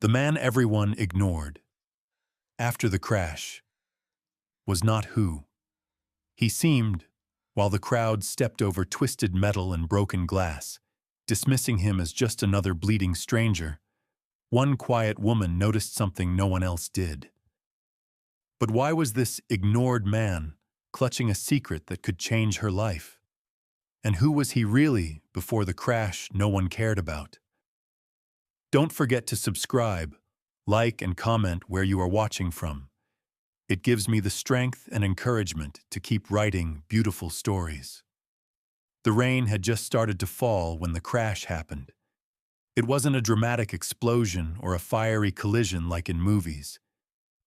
The man everyone ignored after the crash was not who he seemed, while the crowd stepped over twisted metal and broken glass, dismissing him as just another bleeding stranger. One quiet woman noticed something no one else did. But why was this ignored man clutching a secret that could change her life? And who was he really before the crash no one cared about? Don't forget to subscribe, like, and comment where you are watching from. It gives me the strength and encouragement to keep writing beautiful stories. The rain had just started to fall when the crash happened. It wasn't a dramatic explosion or a fiery collision like in movies.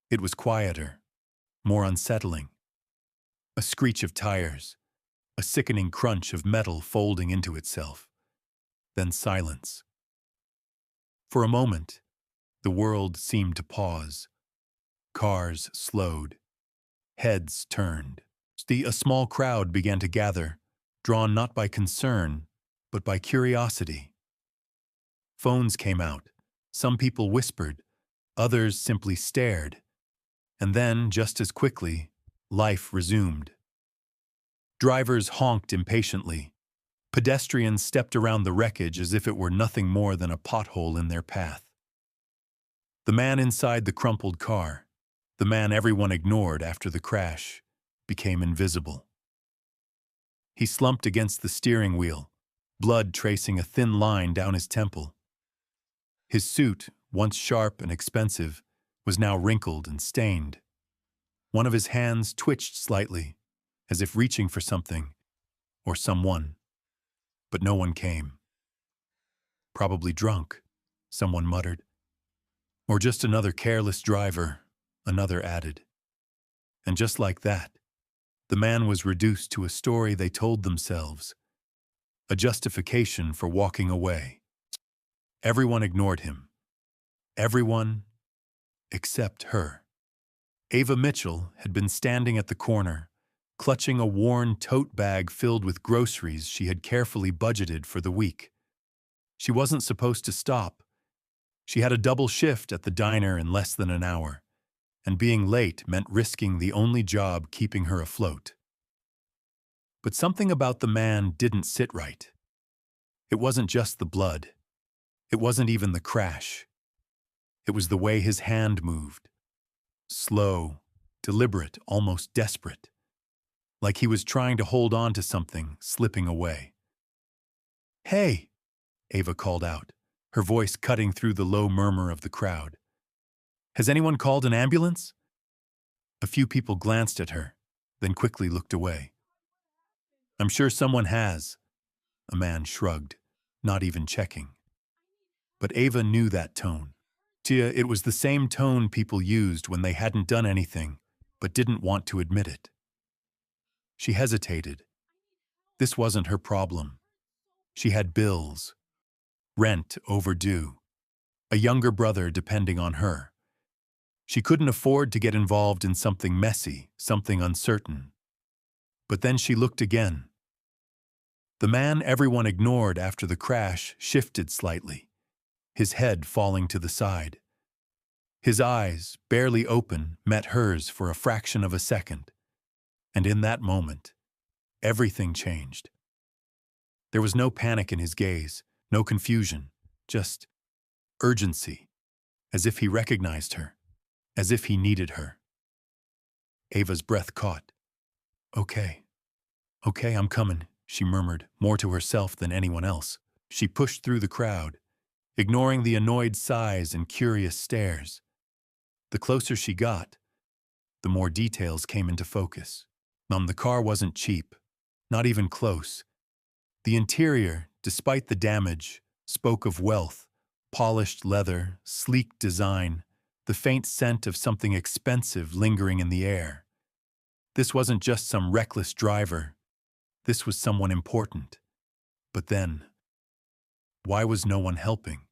It was quieter, more unsettling. A screech of tires, a sickening crunch of metal folding into itself. Then silence. For a moment, the world seemed to pause. Cars slowed. Heads turned. A small crowd began to gather, drawn not by concern, but by curiosity. Phones came out. Some people whispered. Others simply stared. And then, just as quickly, life resumed. Drivers honked impatiently. Pedestrians stepped around the wreckage as if it were nothing more than a pothole in their path. The man inside the crumpled car, the man everyone ignored after the crash, became invisible. He slumped against the steering wheel, blood tracing a thin line down his temple. His suit, once sharp and expensive, was now wrinkled and stained. One of his hands twitched slightly, as if reaching for something or someone. But no one came. Probably drunk, someone muttered. Or just another careless driver, another added. And just like that, the man was reduced to a story they told themselves, a justification for walking away. Everyone ignored him. Everyone except her. Ava Mitchell had been standing at the corner, clutching a worn tote bag filled with groceries she had carefully budgeted for the week. She wasn't supposed to stop. She had a double shift at the diner in less than an hour, and being late meant risking the only job keeping her afloat. But something about the man didn't sit right. It wasn't just the blood. It wasn't even the crash. It was the way his hand moved. Slow, deliberate, almost desperate. Like he was trying to hold on to something slipping away. "Hey!" Ava called out, her voice cutting through the low murmur of the crowd. "Has anyone called an ambulance?" A few people glanced at her, then quickly looked away. "I'm sure someone has," a man shrugged, not even checking. But Ava knew that tone. It was the same tone people used when they hadn't done anything, but didn't want to admit it. She hesitated. This wasn't her problem. She had bills, rent overdue, a younger brother depending on her. She couldn't afford to get involved in something messy, something uncertain. But then she looked again. The man everyone ignored after the crash shifted slightly, his head falling to the side. His eyes, barely open, met hers for a fraction of a second. And in that moment, everything changed. There was no panic in his gaze, no confusion, just urgency, as if he recognized her, as if he needed her. Ava's breath caught. Okay, I'm coming," she murmured, more to herself than anyone else. She pushed through the crowd, ignoring the annoyed sighs and curious stares. The closer she got, the more details came into focus. The car wasn't cheap, not even close. The interior, despite the damage, spoke of wealth, polished leather, sleek design, the faint scent of something expensive lingering in the air. This wasn't just some reckless driver. This was someone important. But then, why was no one helping?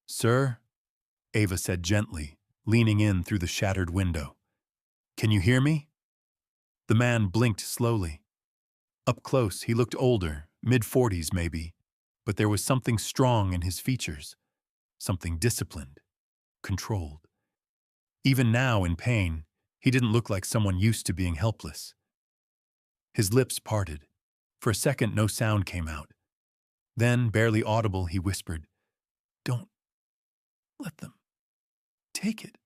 "Sir," Ava said gently, leaning in through the shattered window. "Can you hear me?" The man blinked slowly. Up close, he looked older, mid-40s maybe, but there was something strong in his features, something disciplined, controlled. Even now, in pain, he didn't look like someone used to being helpless. His lips parted. For a second, no sound came out. Then, barely audible, he whispered, "Don't let them take it."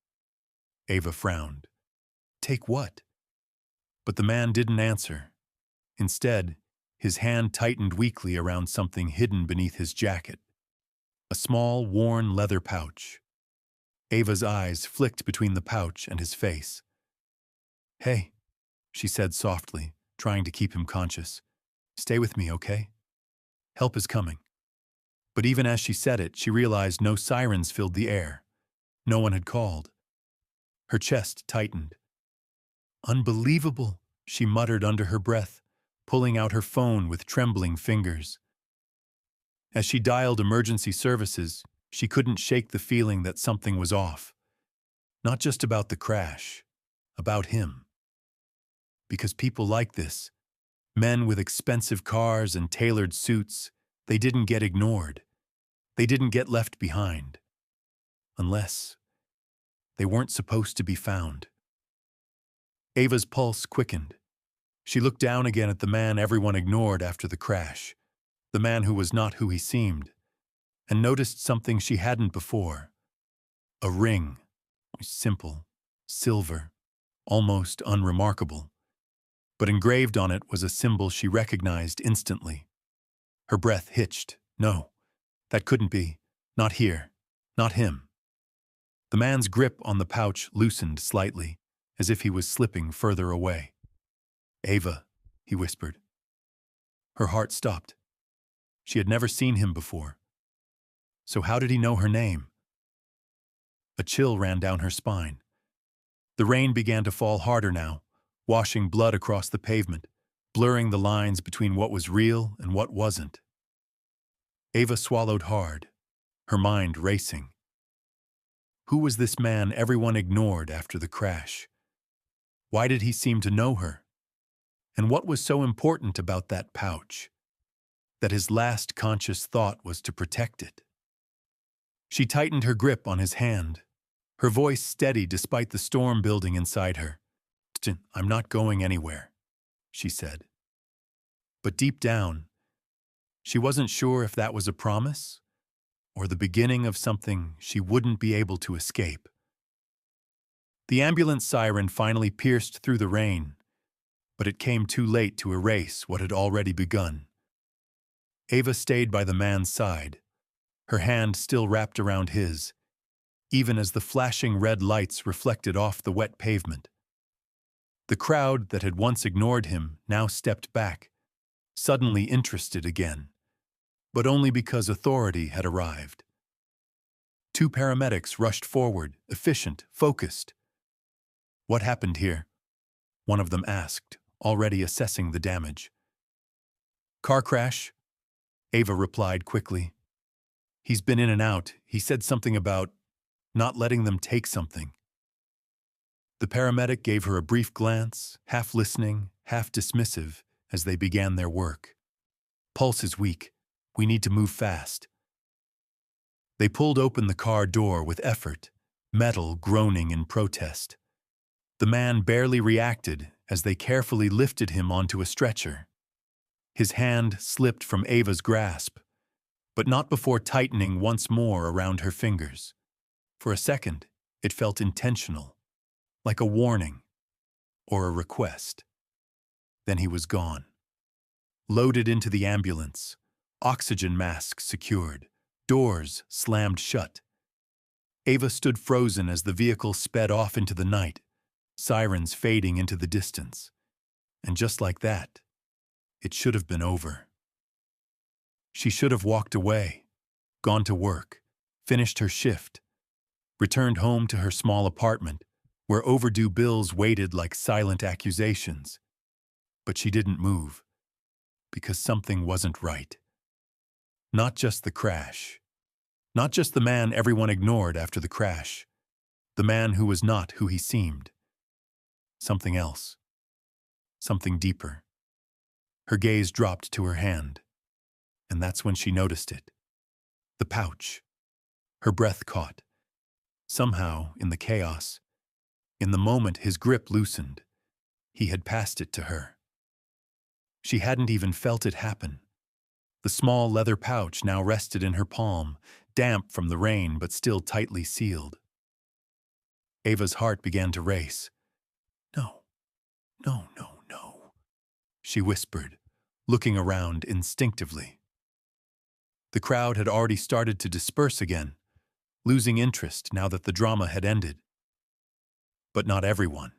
Ava frowned. Take what? But the man didn't answer. Instead, his hand tightened weakly around something hidden beneath his jacket. A small, worn leather pouch. Ava's eyes flicked between the pouch and his face. "Hey," she said softly, trying to keep him conscious. "Stay with me, okay? Help is coming." But even as she said it, she realized no sirens filled the air. No one had called. Her chest tightened. "Unbelievable," she muttered under her breath, pulling out her phone with trembling fingers. As she dialed emergency services, she couldn't shake the feeling that something was off. Not just about the crash, about him. Because people like this, men with expensive cars and tailored suits, they didn't get ignored. They didn't get left behind. Unless they weren't supposed to be found. Ava's pulse quickened. She looked down again at the man everyone ignored after the crash, the man who was not who he seemed, and noticed something she hadn't before. A ring, simple, silver, almost unremarkable. But engraved on it was a symbol she recognized instantly. Her breath hitched. No, that couldn't be. Not here. Not him. The man's grip on the pouch loosened slightly, as if he was slipping further away. "Ava," he whispered. Her heart stopped. She had never seen him before. So how did he know her name? A chill ran down her spine. The rain began to fall harder now, washing blood across the pavement, blurring the lines between what was real and what wasn't. Ava swallowed hard, her mind racing. Who was this man everyone ignored after the crash? Why did he seem to know her? And what was so important about that pouch? That his last conscious thought was to protect it. She tightened her grip on his hand, her voice steady despite the storm building inside her. "I'm not going anywhere," she said. But deep down, she wasn't sure if that was a promise or the beginning of something she wouldn't be able to escape. The ambulance siren finally pierced through the rain, but it came too late to erase what had already begun. Ava stayed by the man's side, her hand still wrapped around his, even as the flashing red lights reflected off the wet pavement. The crowd that had once ignored him now stepped back, suddenly interested again, but only because authority had arrived. Two paramedics rushed forward, efficient, focused. "What happened here?" one of them asked, already assessing the damage. "Car crash," Ava replied quickly. "He's been in and out. He said something about not letting them take something." The paramedic gave her a brief glance, half listening, half dismissive, as they began their work. "Pulse is weak. We need to move fast." They pulled open the car door with effort, metal groaning in protest. The man barely reacted as they carefully lifted him onto a stretcher. His hand slipped from Ava's grasp, but not before tightening once more around her fingers. For a second, it felt intentional, like a warning or a request. Then he was gone. Loaded into the ambulance, oxygen masks secured, doors slammed shut. Ava stood frozen as the vehicle sped off into the night, sirens fading into the distance. And just like that, it should have been over. She should have walked away, gone to work, finished her shift, returned home to her small apartment, where overdue bills waited like silent accusations. But she didn't move, because something wasn't right. Not just the crash. Not just the man everyone ignored after the crash. The man who was not who he seemed. Something else. Something deeper. Her gaze dropped to her hand, and that's when she noticed it. The pouch. Her breath caught. Somehow, in the chaos, in the moment his grip loosened, he had passed it to her. She hadn't even felt it happen. The small leather pouch now rested in her palm, damp from the rain but still tightly sealed. Ava's heart began to race. "No, no, no, no," she whispered, looking around instinctively. The crowd had already started to disperse again, losing interest now that the drama had ended. But not everyone.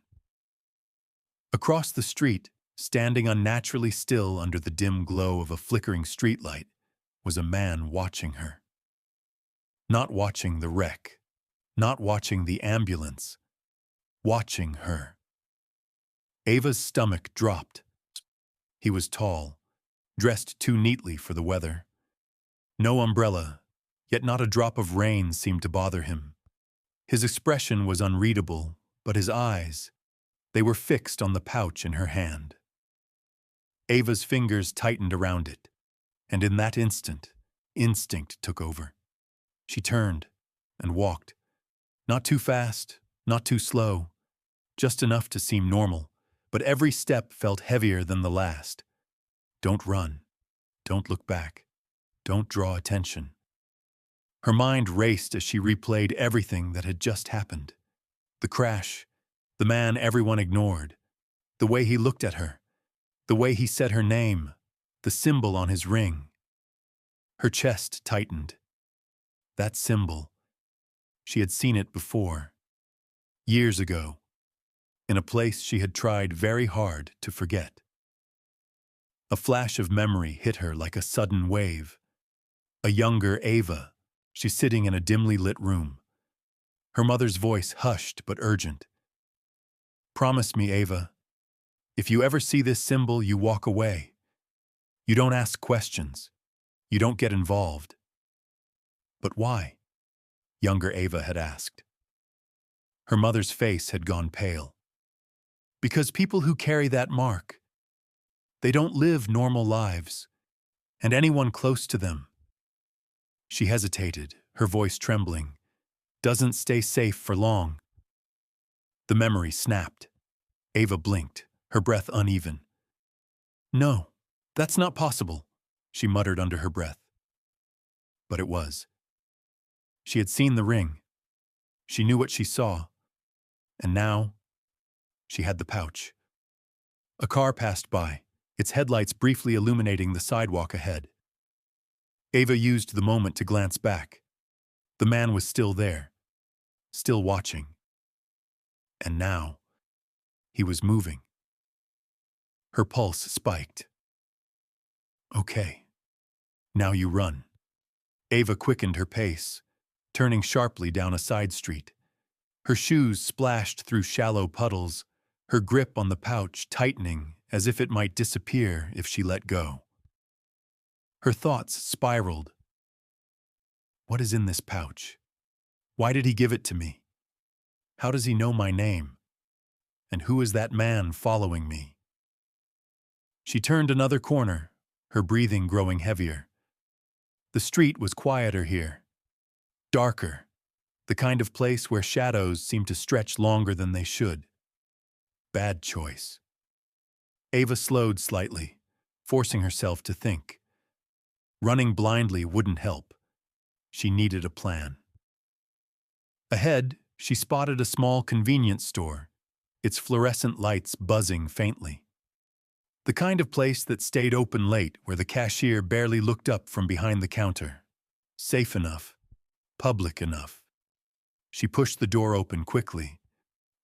Across the street, standing unnaturally still under the dim glow of a flickering streetlight, was a man watching her. Not watching the wreck, not watching the ambulance, watching her. Ava's stomach dropped. He was tall, dressed too neatly for the weather. No umbrella, yet not a drop of rain seemed to bother him. His expression was unreadable, but his eyes, they were fixed on the pouch in her hand. Ava's fingers tightened around it, and in that instant, instinct took over. She turned and walked, not too fast, not too slow, just enough to seem normal, but every step felt heavier than the last. Don't run. Don't look back. Don't draw attention. Her mind raced as she replayed everything that had just happened. The crash, the man everyone ignored, the way he looked at her, the way he said her name, the symbol on his ring. Her chest tightened. That symbol, she had seen it before, years ago, in a place she had tried very hard to forget. A flash of memory hit her like a sudden wave. A younger Ava, she's sitting in a dimly lit room. Her mother's voice hushed but urgent. "Promise me, Ava, if you ever see this symbol, you walk away. You don't ask questions. You don't get involved." "But why?" younger Ava had asked. Her mother's face had gone pale. "Because people who carry that mark, they don't live normal lives, and anyone close to them," she hesitated, her voice trembling, "doesn't stay safe for long." The memory snapped. Ava blinked, her breath uneven. "No, that's not possible," she muttered under her breath. But it was. She had seen the ring. She knew what she saw. And now, she had the pouch. A car passed by, its headlights briefly illuminating the sidewalk ahead. Ava used the moment to glance back. The man was still there, still watching. And now, he was moving. Her pulse spiked. "Okay, now you run." Ava quickened her pace, turning sharply down a side street. Her shoes splashed through shallow puddles, her grip on the pouch tightening as if it might disappear if she let go. Her thoughts spiraled. What is in this pouch? Why did he give it to me? How does he know my name? And who is that man following me? She turned another corner, her breathing growing heavier. The street was quieter here, darker, the kind of place where shadows seem to stretch longer than they should. Bad choice. Ava slowed slightly, forcing herself to think. Running blindly wouldn't help. She needed a plan. Ahead, she spotted a small convenience store, its fluorescent lights buzzing faintly. The kind of place that stayed open late where the cashier barely looked up from behind the counter. Safe enough, public enough. She pushed the door open quickly,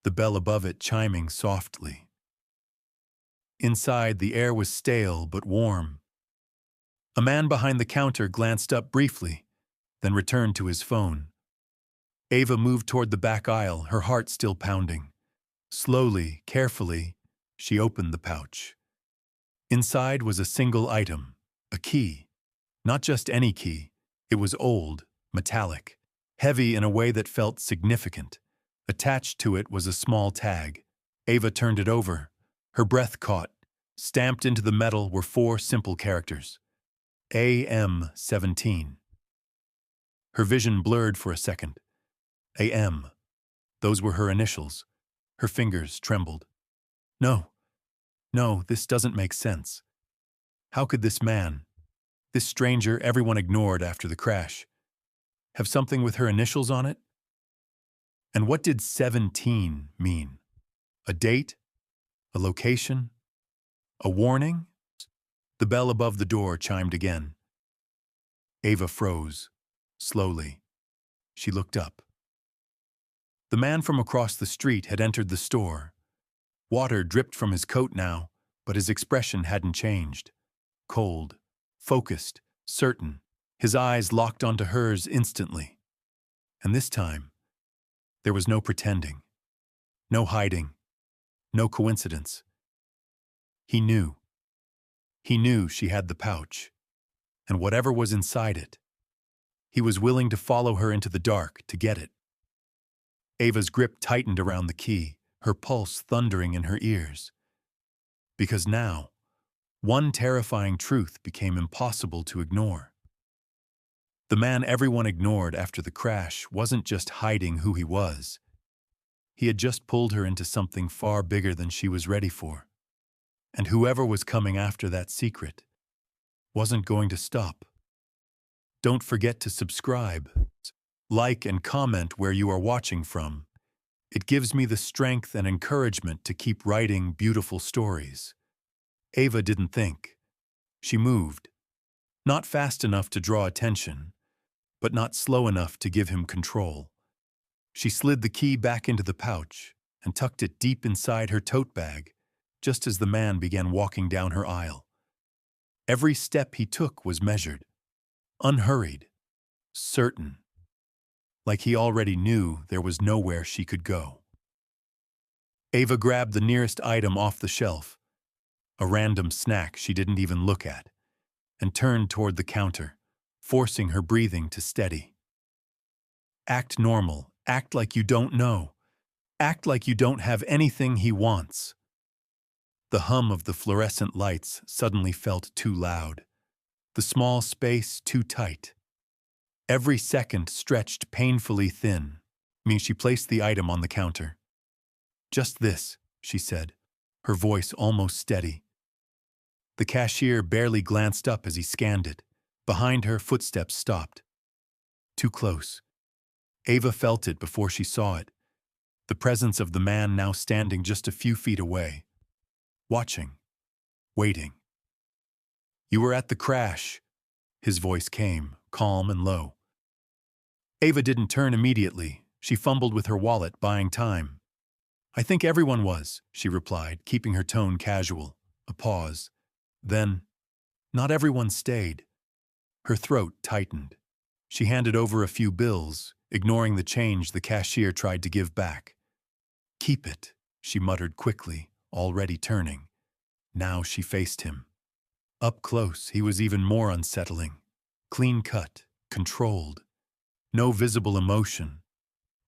the bell above it chiming softly. Inside, the air was stale but warm. A man behind the counter glanced up briefly, then returned to his phone. Ava moved toward the back aisle, her heart still pounding. Slowly, carefully, she opened the pouch. Inside was a single item, a key. Not just any key. It was old, metallic, heavy in a way that felt significant. Attached to it was a small tag. Ava turned it over. Her breath caught. Stamped into the metal were 4 simple characters. AM-17. Her vision blurred for a second. AM. Those were her initials. Her fingers trembled. No, no, this doesn't make sense. How could this man, this stranger everyone ignored after the crash, have something with her initials on it? And what did 17 mean? A date? A location? A warning? The bell above the door chimed again. Ava froze. Slowly, she looked up. The man from across the street had entered the store. Water dripped from his coat now, but his expression hadn't changed. Cold, focused, certain, his eyes locked onto hers instantly. And this time, there was no pretending, no hiding, no coincidence. He knew. He knew she had the pouch, and whatever was inside it, he was willing to follow her into the dark to get it. Ava's grip tightened around the key, her pulse thundering in her ears. Because now, one terrifying truth became impossible to ignore. The man everyone ignored after the crash wasn't just hiding who he was. He had just pulled her into something far bigger than she was ready for. And whoever was coming after that secret wasn't going to stop. Don't forget to subscribe, like, and comment where you are watching from. It gives me the strength and encouragement to keep writing beautiful stories. Ava didn't think. She moved. Not fast enough to draw attention, but not slow enough to give him control. She slid the key back into the pouch and tucked it deep inside her tote bag, just as the man began walking down her aisle. Every step he took was measured, unhurried, certain, like he already knew there was nowhere she could go. Ava grabbed the nearest item off the shelf, a random snack she didn't even look at, and turned toward the counter, forcing her breathing to steady. Act normal, act like you don't know, act like you don't have anything he wants. The hum of the fluorescent lights suddenly felt too loud, the small space too tight. Every second stretched painfully thin. She placed the item on the counter. Just this, she said, her voice almost steady. The cashier barely glanced up as he scanned it. Behind her, footsteps stopped. Too close. Ava felt it before she saw it, the presence of the man now standing just a few feet away, watching, waiting. You were at the crash, his voice came, calm and low. Ava didn't turn immediately. She fumbled with her wallet, buying time. I think everyone was, she replied, keeping her tone casual. A pause. Then, not everyone stayed. Her throat tightened. She handed over a few bills, ignoring the change the cashier tried to give back. Keep it, she muttered quickly, already turning. Now she faced him. Up close, he was even more unsettling. Clean-cut, controlled. No visible emotion,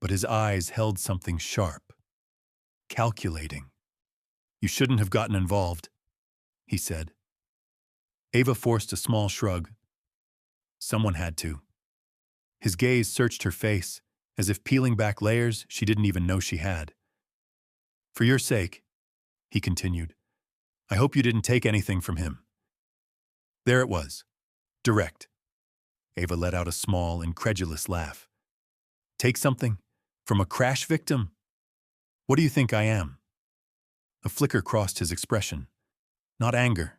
but his eyes held something sharp. Calculating. You shouldn't have gotten involved, he said. Ava forced a small shrug. Someone had to. His gaze searched her face, as if peeling back layers she didn't even know she had. For your sake, he continued, I hope you didn't take anything from him. There it was. Direct. Ava let out a small, incredulous laugh. Take something? From a crash victim? What do you think I am? A flicker crossed his expression. Not anger,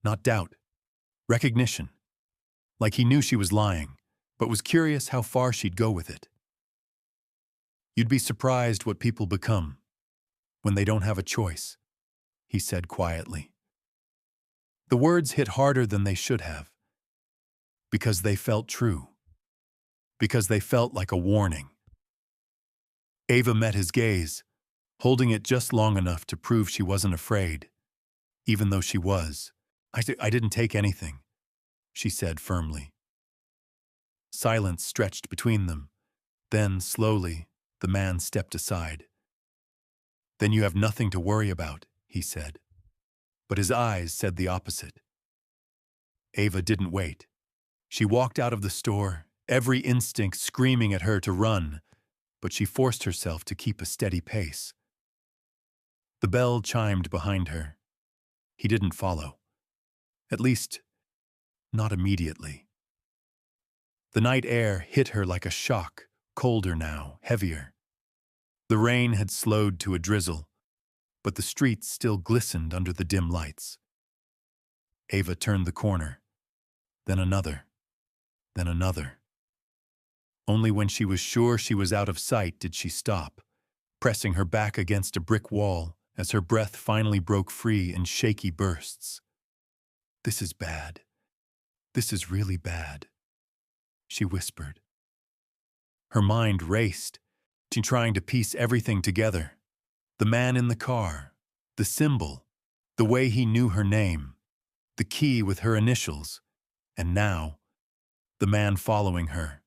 not doubt. Recognition. Like he knew she was lying, but was curious how far she'd go with it. You'd be surprised what people become when they don't have a choice, he said quietly. The words hit harder than they should have, because they felt true, because they felt like a warning. Ava met his gaze, holding it just long enough to prove she wasn't afraid, even though she was. I didn't take anything, she said firmly. Silence stretched between them. Then, slowly, the man stepped aside. Then you have nothing to worry about, he said. But his eyes said the opposite. Ava didn't wait. She walked out of the store, every instinct screaming at her to run, but she forced herself to keep a steady pace. The bell chimed behind her. He didn't follow. At least, not immediately. The night air hit her like a shock, colder now, heavier. The rain had slowed to a drizzle, but the streets still glistened under the dim lights. Ava turned the corner, then another, then another. Only when she was sure she was out of sight did she stop, pressing her back against a brick wall as her breath finally broke free in shaky bursts. "This is bad. This is really bad," she whispered. Her mind raced, trying to piece everything together. The man in the car, the symbol, the way he knew her name, the key with her initials, and now, the man following her.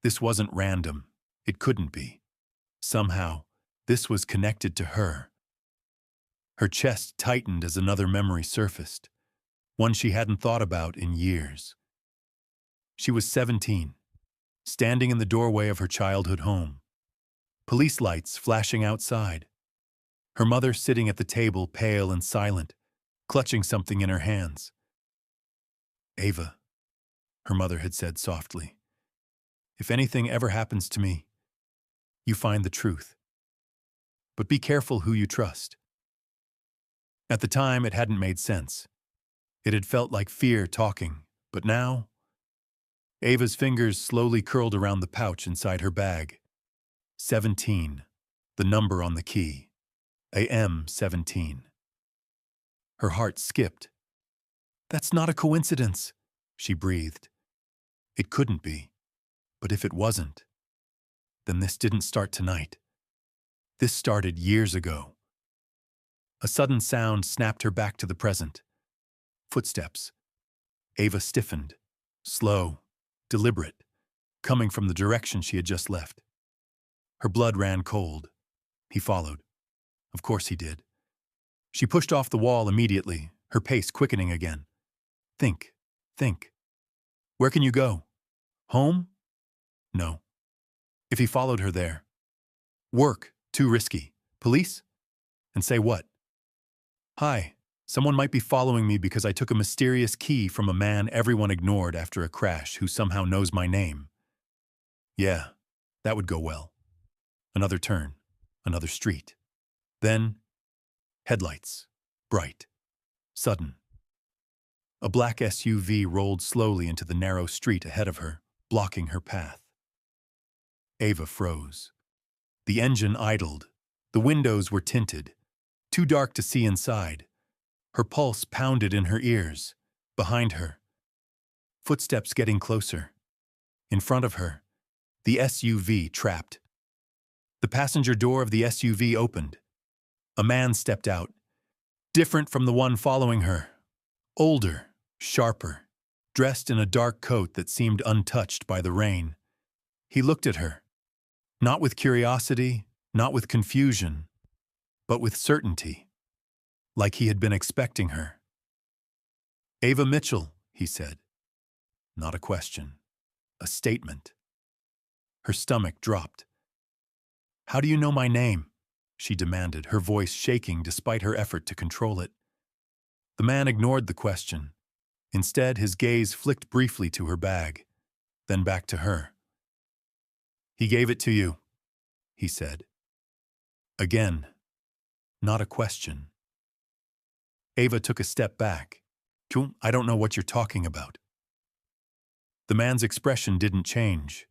This wasn't random. It couldn't be. Somehow, this was connected to her. Her chest tightened as another memory surfaced, one she hadn't thought about in years. She was 17, standing in the doorway of her childhood home. Police lights flashing outside. Her mother sitting at the table, pale and silent, clutching something in her hands. "Ava," her mother had said softly, "if anything ever happens to me, you find the truth. But be careful who you trust." At the time, it hadn't made sense. It had felt like fear talking, but now, Ava's fingers slowly curled around the pouch inside her bag. 17, the number on the key. AM 17. Her heart skipped. "That's not a coincidence," she breathed. It couldn't be. But if it wasn't, then this didn't start tonight. This started years ago. A sudden sound snapped her back to the present. Footsteps. Ava stiffened, slow, deliberate, coming from the direction she had just left. Her blood ran cold. He followed. Of course he did. She pushed off the wall immediately, her pace quickening again. Think. Where can you go? Home? No. If he followed her there. Work, too risky. Police? And say what? "Hi, someone might be following me because I took a mysterious key from a man everyone ignored after a crash who somehow knows my name." Yeah, that would go well. Another turn, another street. Then, headlights, bright, sudden. A black SUV rolled slowly into the narrow street ahead of her, blocking her path. Ava froze. The engine idled. The windows were tinted, too dark to see inside. Her pulse pounded in her ears. Behind her, footsteps getting closer. In front of her, the SUV trapped. The passenger door of the SUV opened. A man stepped out, different from the one following her. Older, sharper, dressed in a dark coat that seemed untouched by the rain. He looked at her, not with curiosity, not with confusion, but with certainty, like he had been expecting her. "Ava Mitchell," he said. Not a question, a statement. Her stomach dropped. "How do you know my name?" she demanded, her voice shaking despite her effort to control it. The man ignored the question. Instead, his gaze flicked briefly to her bag, then back to her. "He gave it to you," he said. Again, not a question. Ava took a step back. "I don't know what you're talking about." The man's expression didn't change,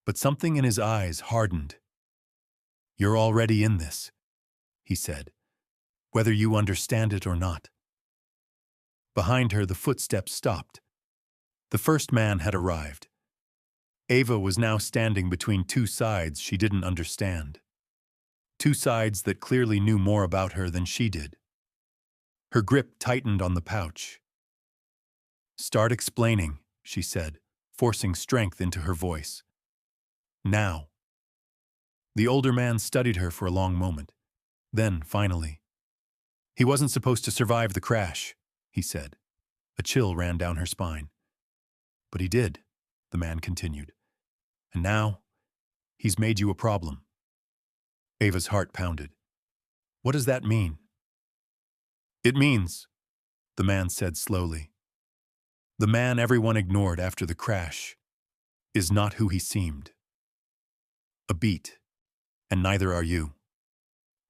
but something in his eyes hardened. "You're already in this," he said, "whether you understand it or not." Behind her, the footsteps stopped. The first man had arrived. Ava was now standing between two sides she didn't understand. Two sides that clearly knew more about her than she did. Her grip tightened on the pouch. "Start explaining," she said, forcing strength into her voice. "Now." The older man studied her for a long moment. Then, finally, "He wasn't supposed to survive the crash," he said. A chill ran down her spine. "But he did." the man continued. And now, he's made you a problem. Ava's heart pounded. What does that mean? It means, the man said slowly, the man everyone ignored after the crash is not who he seemed. A beat, and neither are you.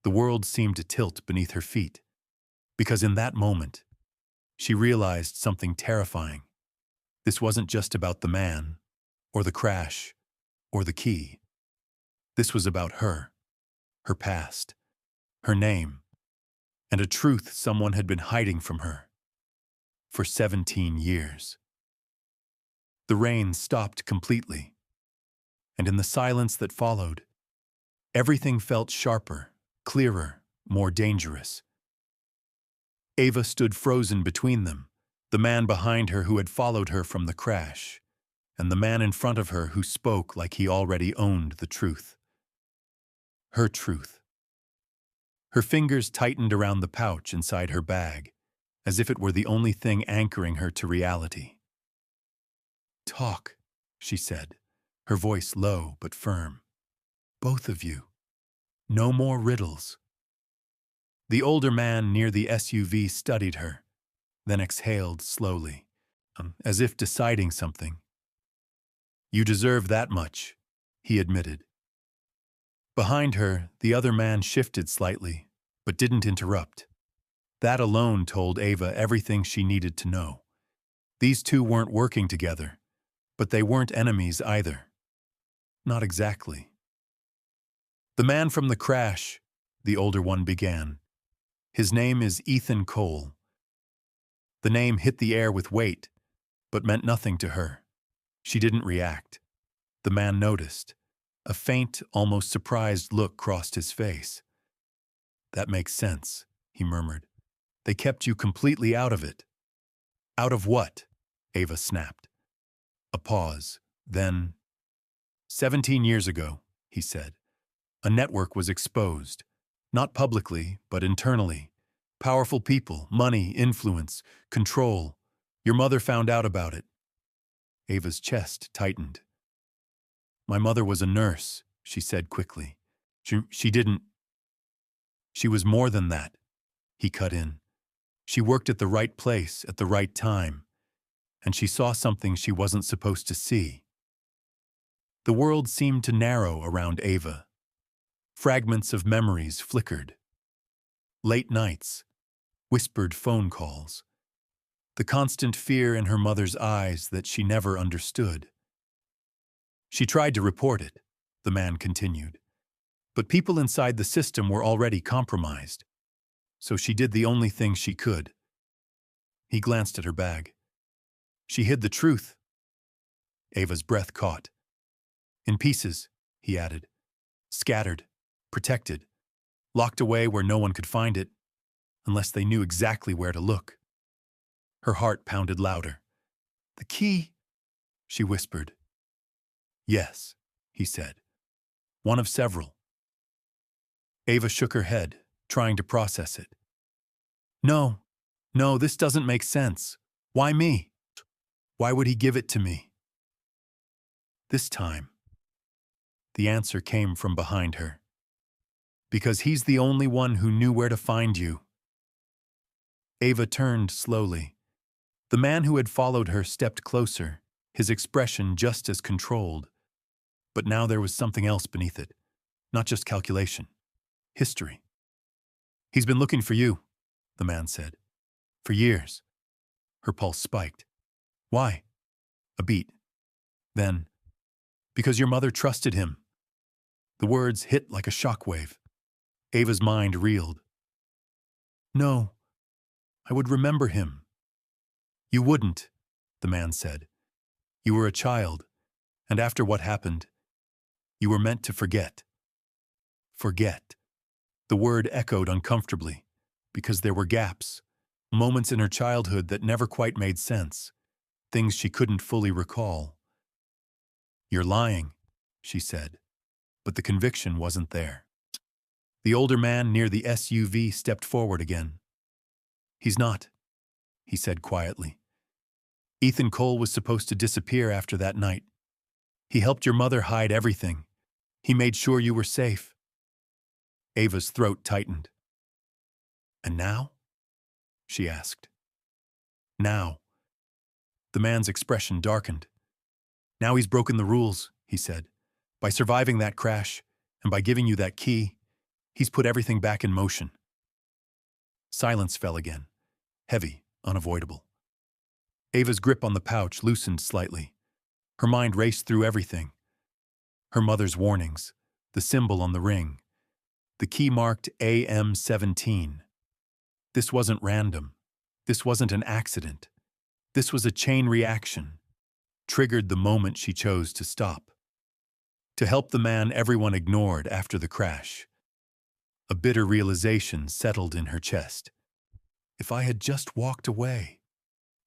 The world seemed to tilt beneath her feet, because in that moment, she realized something terrifying. This wasn't just about the man, or the crash, or the key. This was about her past, her name, and a truth someone had been hiding from her for 17 years. The rain stopped completely, and in the silence that followed, everything felt sharper, clearer, more dangerous. Ava stood frozen between them, the man behind her who had followed her from the crash, and the man in front of her who spoke like he already owned the truth. Her truth. Her fingers tightened around the pouch inside her bag, as if it were the only thing anchoring her to reality. Talk, she said, her voice low but firm. Both of you. No more riddles. The older man near the SUV studied her, then exhaled slowly, as if deciding something. You deserve that much, he admitted. Behind her, the other man shifted slightly, but didn't interrupt. That alone told Ava everything she needed to know. These two weren't working together, but they weren't enemies either. Not exactly. The man from the crash, the older one began. His name is Ethan Cole. The name hit the air with weight, but meant nothing to her. She didn't react. The man noticed. A faint, almost surprised look crossed his face. That makes sense, he murmured. They kept you completely out of it. Out of what? Ava snapped. A pause. Then, 17 years ago, he said, a network was exposed. Not publicly, but internally. Powerful people, money, influence, control. Your mother found out about it. Ava's chest tightened. My mother was a nurse, she said quickly. She didn't. She was more than that, he cut in. She worked at the right place at the right time, and she saw something she wasn't supposed to see. The world seemed to narrow around Ava. Fragments of memories flickered. Late nights, whispered phone calls, the constant fear in her mother's eyes that she never understood. She tried to report it, the man continued, but people inside the system were already compromised, so she did the only thing she could. He glanced at her bag. She hid the truth. Ava's breath caught. In pieces, he added, scattered, protected, locked away where no one could find it, unless they knew exactly where to look. Her heart pounded louder. The key, she whispered. Yes, he said. One of several. Ava shook her head, trying to process it. No, this doesn't make sense. Why me? Why would he give it to me? This time, the answer came from behind her. Because he's the only one who knew where to find you. Ava turned slowly. The man who had followed her stepped closer, his expression just as controlled. But now there was something else beneath it. Not just calculation. History. He's been looking for you, the man said. For years. Her pulse spiked. Why? A beat. Then, because your mother trusted him. The words hit like a shockwave. Ava's mind reeled. No, I would remember him. You wouldn't, the man said. You were a child, and after what happened, you were meant to forget. Forget. The word echoed uncomfortably, because there were gaps, moments in her childhood that never quite made sense, things she couldn't fully recall. You're lying, she said, but the conviction wasn't there. The older man near the SUV stepped forward again. He's not, he said quietly. Ethan Cole was supposed to disappear after that night. He helped your mother hide everything. He made sure you were safe. Ava's throat tightened. And now? She asked. Now. The man's expression darkened. Now he's broken the rules, he said. By surviving that crash, and by giving you that key, he's put everything back in motion. Silence fell again, heavy, unavoidable. Ava's grip on the pouch loosened slightly. Her mind raced through everything. Her mother's warnings, the symbol on the ring, the key marked AM-17. This wasn't random. This wasn't an accident. This was a chain reaction, triggered the moment she chose to stop. To help the man everyone ignored after the crash. A bitter realization settled in her chest. If I had just walked away,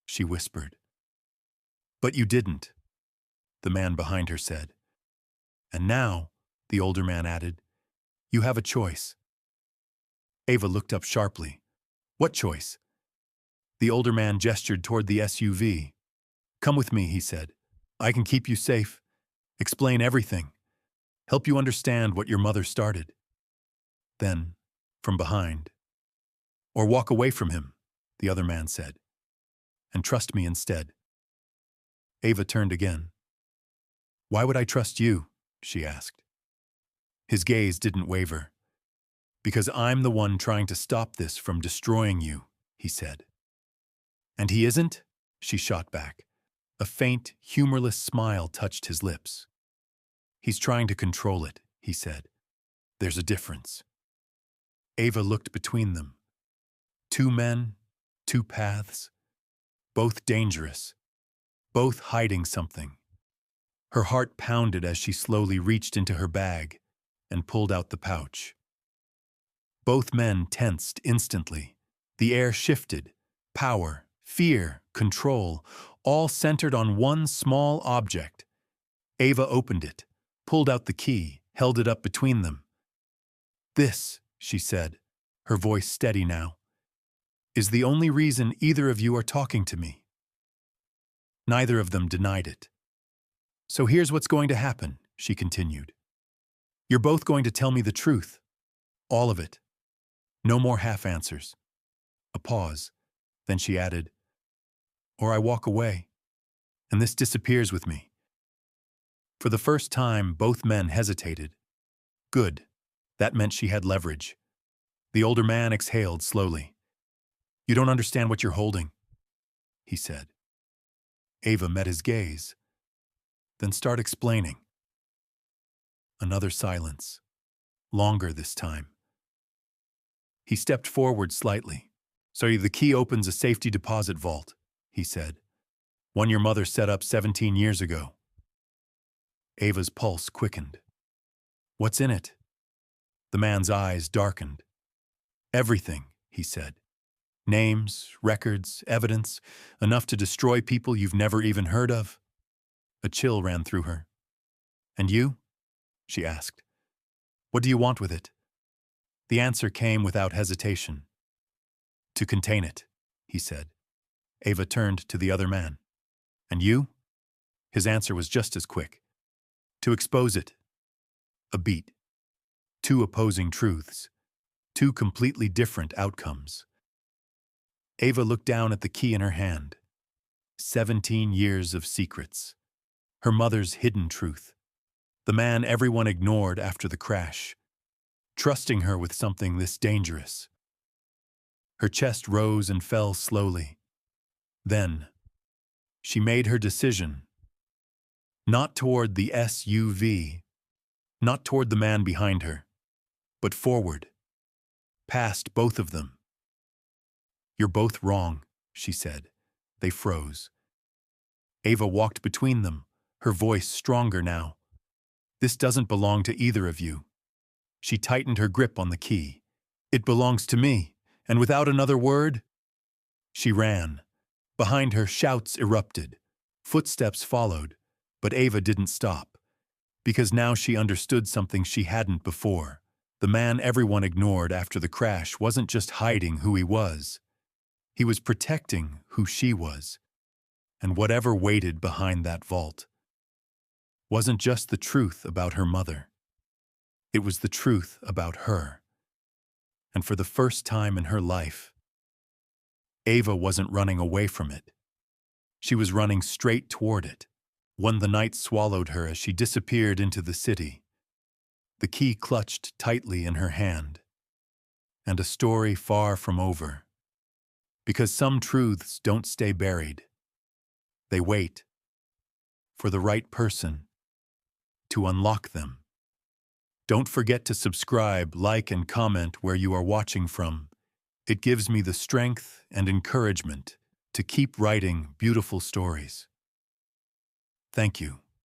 she whispered. But you didn't, the man behind her said. And now, the older man added, you have a choice. Ava looked up sharply. What choice? The older man gestured toward the SUV. Come with me, he said. I can keep you safe, explain everything, help you understand what your mother started. Then, from behind. Or walk away from him, the other man said. And trust me instead. Ava turned again. Why would I trust you? She asked. His gaze didn't waver. Because I'm the one trying to stop this from destroying you, he said. And he isn't? She shot back. A faint, humorless smile touched his lips. He's trying to control it, he said. There's a difference. Ava looked between them. Two men, two paths, both dangerous, both hiding something. Her heart pounded as she slowly reached into her bag and pulled out the pouch. Both men tensed instantly. The air shifted. Power, fear, control, all centered on one small object. Ava opened it, pulled out the key, held it up between them. This, she said, her voice steady now, is the only reason either of you are talking to me. Neither of them denied it. So here's what's going to happen, she continued. You're both going to tell me the truth. All of it. No more half answers. A pause. Then she added, or I walk away, and this disappears with me. For the first time, both men hesitated. Good. That meant she had leverage. The older man exhaled slowly. You don't understand what you're holding, he said. Ava met his gaze. Then start explaining. Another silence. Longer this time. He stepped forward slightly. So the key opens a safety deposit vault, he said. One your mother set up 17 years ago. Ava's pulse quickened. What's in it? The man's eyes darkened. Everything, he said. Names, records, evidence, enough to destroy people you've never even heard of. A chill ran through her. And you? She asked. What do you want with it? The answer came without hesitation. To contain it, he said. Ava turned to the other man. And you? His answer was just as quick. To expose it. A beat. Two opposing truths. Two completely different outcomes. Ava looked down at the key in her hand. 17 years of secrets. Her mother's hidden truth. The man everyone ignored after the crash. Trusting her with something this dangerous. Her chest rose and fell slowly. Then, she made her decision. Not toward the SUV, not toward the man behind her, but forward, past both of them. You're both wrong, she said. They froze. Ava walked between them, her voice stronger now. This doesn't belong to either of you. She tightened her grip on the key. It belongs to me. And without another word, she ran. Behind her, shouts erupted. Footsteps followed, but Ava didn't stop. Because now she understood something she hadn't before. The man everyone ignored after the crash wasn't just hiding who he was. He was protecting who she was. And whatever waited behind that vault wasn't just the truth about her mother. It was the truth about her. And for the first time in her life, Ava wasn't running away from it. She was running straight toward it. When the night swallowed her as she disappeared into the city, the key clutched tightly in her hand, and a story far from over. Because some truths don't stay buried. They wait for the right person to unlock them. Don't forget to subscribe, like, and comment where you are watching from. It gives me the strength and encouragement to keep writing beautiful stories. Thank you.